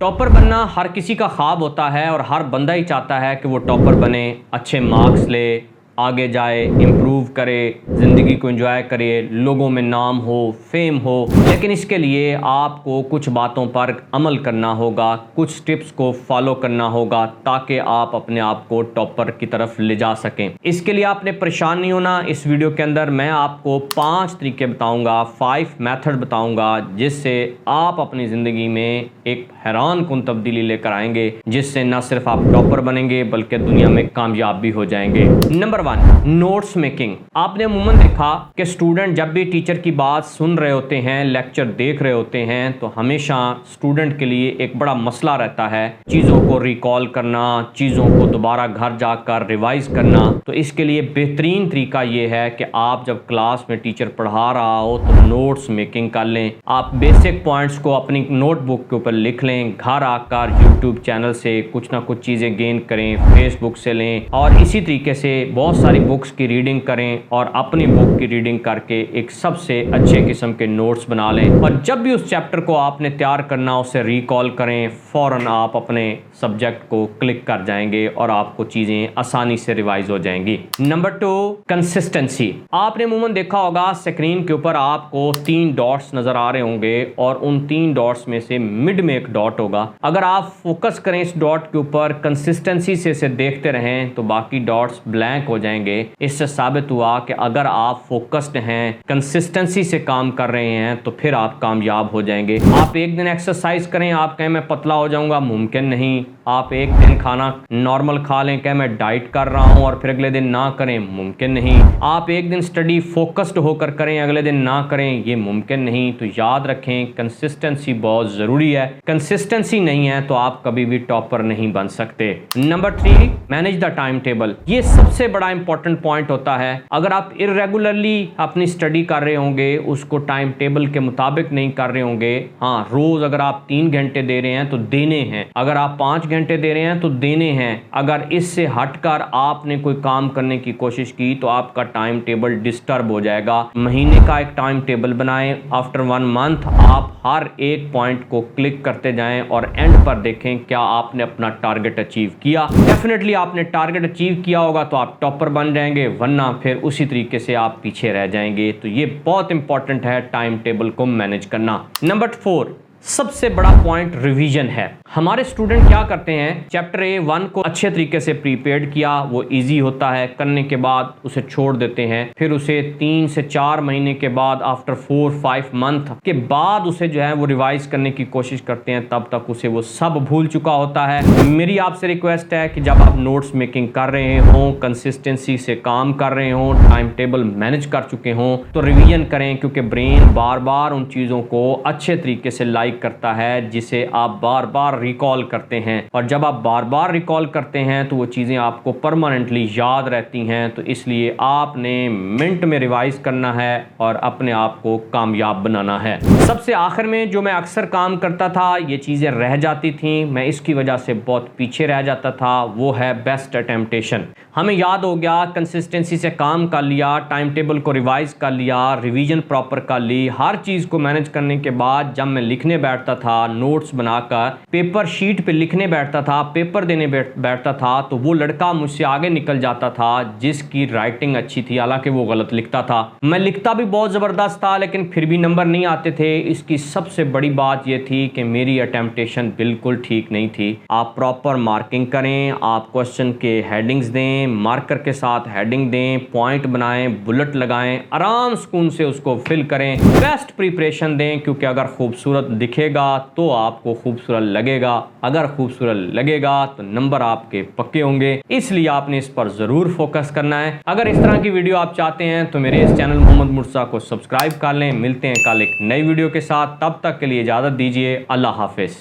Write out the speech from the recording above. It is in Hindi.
टॉपर बनना हर किसी का ख्वाब होता है और हर बंदा ही चाहता है कि वो टॉपर बने, अच्छे मार्क्स ले, आगे जाए, इम्प्रूव करे, ज़िंदगी को एंजॉय करे, लोगों में नाम हो, फेम हो। लेकिन इसके लिए आपको कुछ बातों पर अमल करना होगा, कुछ टिप्स को फॉलो करना होगा ताकि आप अपने आप को टॉपर की तरफ ले जा सकें। इसके लिए आपने परेशान नहीं होना। इस वीडियो के अंदर मैं आपको 5 तरीके बताऊंगा, 5 मेथड बताऊंगा जिससे आप अपनी ज़िंदगी में एक हैरान कुन तब्दीली लेकर आएंगे, जिससे न सिर्फ आप टॉपर बनेंगे बल्कि दुनिया में कामयाब भी हो जाएंगे। Number 1, notes making. आपने अमूमन देखा कि स्टूडेंट जब भी टीचर की बात सुन रहे होते हैं, लेक्चर देख रहे होते हैं, तो हमेशा स्टूडेंट के लिए एक बड़ा मसला रहता है चीज़ों को रिकॉल करना, चीज़ों को दोबारा घर जाकर रिवाइज करना। तो इसके लिए बेहतरीन तरीका ये है कि आप जब क्लास में टीचर पढ़ा रहा हो तो नोट्स मेकिंग कर लें। आप बेसिक पॉइंट्स को अपनी नोटबुक के ऊपर लिख लें, घर आकर यूट्यूब चैनल से कुछ ना कुछ चीज़ें गेन करें, फेसबुक से लें, और इसी तरीके से बहुत सारी बुक्स की रीडिंग करें और अपनी बुक की रीडिंग करके एक सबसे अच्छे किस्म के नोट्स बना लें। और जब भी उस चैप्टर को आपने तैयार करना, उसे रिकॉल करें, फ़ौरन आप अपने सब्जेक्ट को क्लिक कर जाएंगे और आपको चीज़ें आसानी से रिवाइज हो जाएंगी। Number 2, consistency. आपने अमूमन देखा होगा स्क्रीन के ऊपर आपको 3 डॉट्स नज़र आ रहे होंगे और उन 3 डॉट्स में से मिड में एक डॉट होगा। अगर आप फोकस करें इस डॉट के ऊपर, कंसिस्टेंसी से इसे देखते रहें, तो बाकी डॉट्स ब्लैंक हो जाएंगे। इससे साबित हुआ कि अगर आप फोकस्ड हैं, कंसिस्टेंसी से काम कर रहे हैं, तो फिर आप कामयाब हो जाएंगे। आप एक दिन एक्सरसाइज करें, आप कहें मैं पतला हो जाऊंगा, मुमकिन नहीं। आप एक दिन खाना नॉर्मल खा लें, कहें मैं डाइट कर रहा हूं, और फिर अगले दिन ना करें, मुमकिन नहीं। आप एक दिन स्टडी फोकस्ड होकर करें, अगले दिन ना करें, ये मुमकिन नहीं। तो याद रखें, कंसिस्टेंसी बहुत ज़रूरी है। कंसिस्टेंसी नहीं है तो आप कभी भी टॉपर नहीं बन सकते। Number 3, manage the time table. ये सबसे बड़ा इंपॉर्टेंट पॉइंट होता है। अगर आप इरेगुलरली अपनी स्टडी कर रहे होंगे, उसको टाइम टेबल के मुताबिक नहीं कर रहे होंगे, हाँ, रोज अगर आप 3 घंटे दे रहे हैं तो देने हैं, अगर आप 5 घंटे दे रहे हैं तो देने हैं। अगर इससे हटकर आपने कोई काम करने की कोशिश की तो आपका टाइम टेबल डिस्टर्ब हो जाएगा। महीने का एक टाइम टेबल बनाएं। आफ्टर 1 मंथ आप हर एक पॉइंट को क्लिक करते जाएं और एंड पर देखें क्या आपने अपना टारगेट अचीव किया। डेफिनेटली आपने टारगेट अचीव किया होगा तो आप टॉपर बन जाएंगे, वरना फिर उसी तरीके से आप पीछे रह जाएंगे। तो ये बहुत इंपॉर्टेंट है टाइम टेबल को मैनेज करना। नंबर 4, सबसे बड़ा पॉइंट रिवीजन है। हमारे स्टूडेंट क्या करते हैं, चैप्टर A1 को अच्छे तरीके से प्रीपेड किया, वो इजी होता है, करने के बाद उसे छोड़ देते हैं। फिर उसे 3 से 4 महीने के बाद, आफ्टर 4-5 मंथ के बाद उसे जो है वो रिवाइज करने की कोशिश करते हैं, तब तक उसे वो सब भूल चुका होता है। मेरी आपसे रिक्वेस्ट है कि जब आप नोट्स मेकिंग कर रहे हों, कंसिस्टेंसी से काम कर रहे हों, टाइम टेबल मैनेज कर चुके हों, तो रिवीजन करें, क्योंकि ब्रेन बार बार उन चीज़ों को अच्छे तरीके से लाइक करता है जिसे आप बार बार रिकॉल करते हैं। और जब आप बार बार रिकॉल करते हैं तो वो चीज़ें आपको परमानेंटली याद रहती हैं। तो इसलिए आपने मिनट में रिवाइज करना है और अपने आप को कामयाब बनाना है। सबसे आखिर में जो मैं अक्सर काम करता था, ये चीज़ें रह जाती थी, मैं इसकी वजह से बहुत पीछे रह जाता था, वो है बेस्ट अटेम्प्टेशन। हमें याद हो गया, कंसिस्टेंसी से काम कर लिया, टाइम टेबल को रिवाइज कर लिया, रिवीजन प्रॉपर कर ली, हर चीज़ को मैनेज करने के बाद जब मैं लिखने बैठता था, नोट्स बनाकर पेपर शीट पे लिखने बैठता था, पेपर देने बैठता था, तो वो लड़का मुझसे आगे निकल जाता था जिसकी राइटिंग अच्छी थी, हालांकि वो गलत लिखता था। मैं लिखता भी बहुत ज़बरदस्त था लेकिन फिर भी नंबर नहीं आते थे। इसकी सबसे बड़ी बात ये थी कि मेरी अटेम्प्टेशन बिल्कुल ठीक नहीं थी। आप प्रॉपर मार्किंग करें, आप क्वेश्चन के हेडिंग्स दें, मार्कर के साथ हेडिंग दें, पॉइंट बनाएं, बुलेट लगाएं, आराम सुकून से उसको फिल करें, बेस्ट प्रिपरेशन दें, क्योंकि अगर खूबसूरत दिखेगा तो आपको खूबसूरत लगेगा, अगर खूबसूरत लगेगा तो नंबर आपके पक्के होंगे। इसलिए आपने इस पर जरूर फोकस करना है। अगर इस तरह की वीडियो आप चाहते हैं तो मेरे इस चैनल मोहम्मद मुर्तज़ा को सब्सक्राइब कर लें। मिलते हैं कल एक नई वीडियो के साथ, तब तक के लिए इजाजत दीजिए। अल्लाह हाफिज।